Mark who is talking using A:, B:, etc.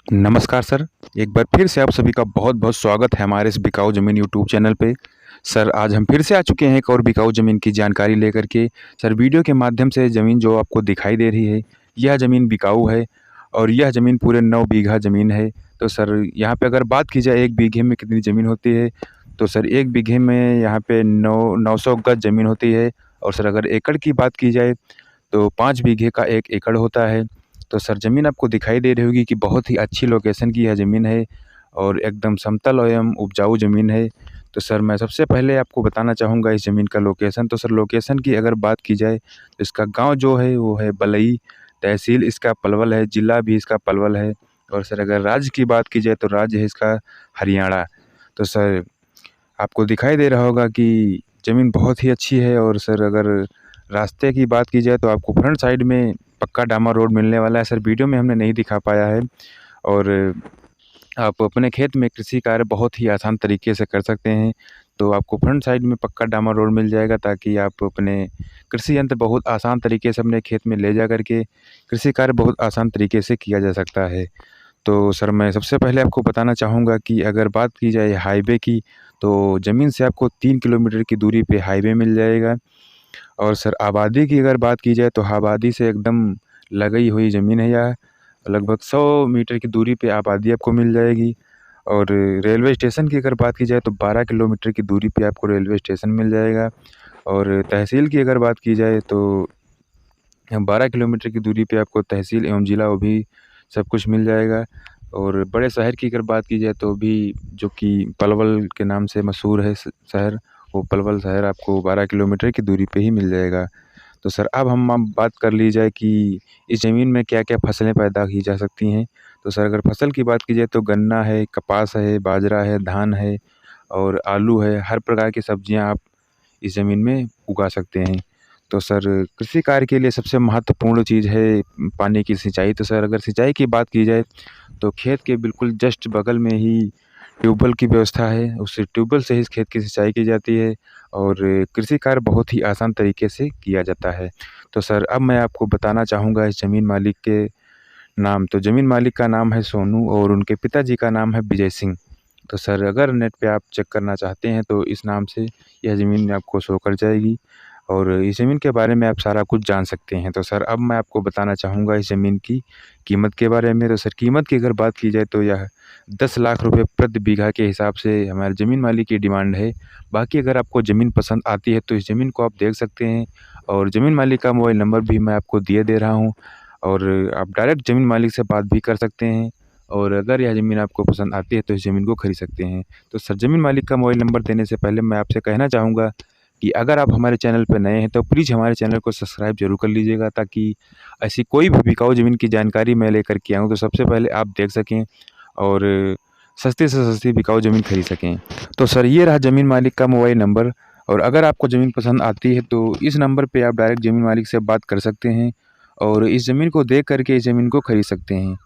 A: नमस्कार सर, एक बार फिर से आप सभी का बहुत-बहुत स्वागत है हमारे इस बिकाऊ ज़मीन यूट्यूब चैनल पे। सर, आज हम फिर से आ चुके हैं एक और बिकाऊ ज़मीन की जानकारी लेकर के। सर, वीडियो के माध्यम से ज़मीन जो आपको दिखाई दे रही है, यह ज़मीन बिकाऊ है और यह ज़मीन पूरे 9 बीघा ज़मीन है। तो सर, यहाँ पे अगर बात की जाए 1 बीघे में कितनी ज़मीन होती है, तो सर 1 बीघे में यहाँ पे 900 गज ज़मीन होती है और सर अगर एकड़ की बात की जाए, तो 5 बीघे का 1 एकड़ होता है। तो सर ज़मीन आपको दिखाई दे रही होगी कि बहुत ही अच्छी लोकेशन की यह ज़मीन है और एकदम समतल एवं उपजाऊ ज़मीन है। तो सर मैं सबसे पहले आपको बताना चाहूँगा इस ज़मीन का लोकेशन। तो सर लोकेशन की अगर बात की जाए तो इसका गाँव जो है वो है बलई, तहसील इसका पलवल है, ज़िला भी इसका पलवल है और सर अगर राज्य की बात की जाए तो राज्य है इसका हरियाणा। तो सर आपको दिखाई दे रहा होगा कि ज़मीन बहुत ही अच्छी है और सर अगर रास्ते की बात की जाए तो आपको फ्रंट साइड में पक्का डामर रोड मिलने वाला है। सर वीडियो में हमने नहीं दिखा पाया है और आप अपने खेत में कृषि कार्य बहुत ही आसान तरीके से कर सकते हैं। तो आपको फ्रंट साइड में पक्का डामर रोड मिल जाएगा ताकि आप अपने कृषि यंत्र बहुत आसान तरीके से अपने खेत में ले जा कर के कृषि कार्य बहुत आसान तरीके से किया जा सकता है। तो सर मैं सबसे पहले आपको बताना चाहूँगा कि अगर बात की जाए हाईवे की, तो ज़मीन से आपको 3 किलोमीटर की दूरी पे हाईवे मिल जाएगा और सर आबादी की अगर बात की जाए तो आबादी से एकदम लगी हुई ज़मीन है यह। लगभग 100 मीटर की दूरी पे आबादी आपको मिल जाएगी और रेलवे स्टेशन की अगर बात की जाए तो 12 किलोमीटर की दूरी पे आपको रेलवे स्टेशन मिल जाएगा और तहसील की अगर बात की जाए तो 12 किलोमीटर की दूरी पे आपको तहसील एवं ज़िला वो भी सब कुछ मिल जाएगा और बड़े शहर की अगर बात की जाए तो भी जो कि पलवल के नाम से मशहूर है शहर, वो पलवल शहर आपको 12 किलोमीटर की दूरी पे ही मिल जाएगा। तो सर अब बात कर ली जाए कि इस ज़मीन में क्या-क्या फसलें पैदा की जा सकती हैं। तो सर अगर फसल की बात की जाए तो गन्ना है, कपास है, बाजरा है, धान है और आलू है। हर प्रकार की सब्जियाँ आप इस ज़मीन में उगा सकते हैं। तो सर कृषि कार्य के लिए सबसे महत्वपूर्ण चीज़ है पानी की सिंचाई। तो सर अगर सिंचाई की बात की जाए तो खेत के बिल्कुल जस्ट बगल में ही ट्यूबवेल की व्यवस्था है। उस ट्यूबवेल से ही इस खेत की सिंचाई की जाती है और कृषि कार्य बहुत ही आसान तरीके से किया जाता है। तो सर अब मैं आपको बताना चाहूँगा इस ज़मीन मालिक के नाम। तो ज़मीन मालिक का नाम है सोनू और उनके पिताजी का नाम है विजय सिंह। तो सर अगर नेट पे आप चेक करना चाहते हैं तो इस नाम से यह ज़मीन आपको शो कर जाएगी और इस ज़मीन के बारे में आप सारा कुछ जान सकते हैं। तो सर अब मैं आपको बताना चाहूँगा इस ज़मीन की कीमत के बारे में। तो सर कीमत की अगर बात की जाए तो यह 10 लाख रुपए प्रति बीघा के हिसाब से हमारे ज़मीन मालिक की डिमांड है। बाकी अगर आपको ज़मीन पसंद आती है तो इस ज़मीन को आप देख सकते हैं और ज़मीन मालिक का मोबाइल नंबर भी मैं आपको दिए दे रहा हूँ और आप डायरेक्ट ज़मीन मालिक से बात भी कर सकते हैं और अगर यह ज़मीन आपको पसंद आती है तो इस ज़मीन को खरीद सकते हैं। तो सर ज़मीन मालिक का मोबाइल नंबर देने से पहले मैं आपसे कहना चाहूँगा कि अगर आप हमारे चैनल पर नए हैं तो प्लीज़ हमारे चैनल को सब्सक्राइब ज़रूर कर लीजिएगा ताकि ऐसी कोई भी बिकाऊ ज़मीन की जानकारी मैं लेकर के आऊँ तो सबसे पहले आप देख सकें और सस्ती से सस्ती बिकाऊ ज़मीन खरीद सकें। तो सर ये रहा ज़मीन मालिक का मोबाइल नंबर और अगर आपको ज़मीन पसंद आती है तो इस नंबर पे आप डायरेक्ट ज़मीन मालिक से बात कर सकते हैं और इस ज़मीन को देख कर के इस ज़मीन को खरीद सकते हैं।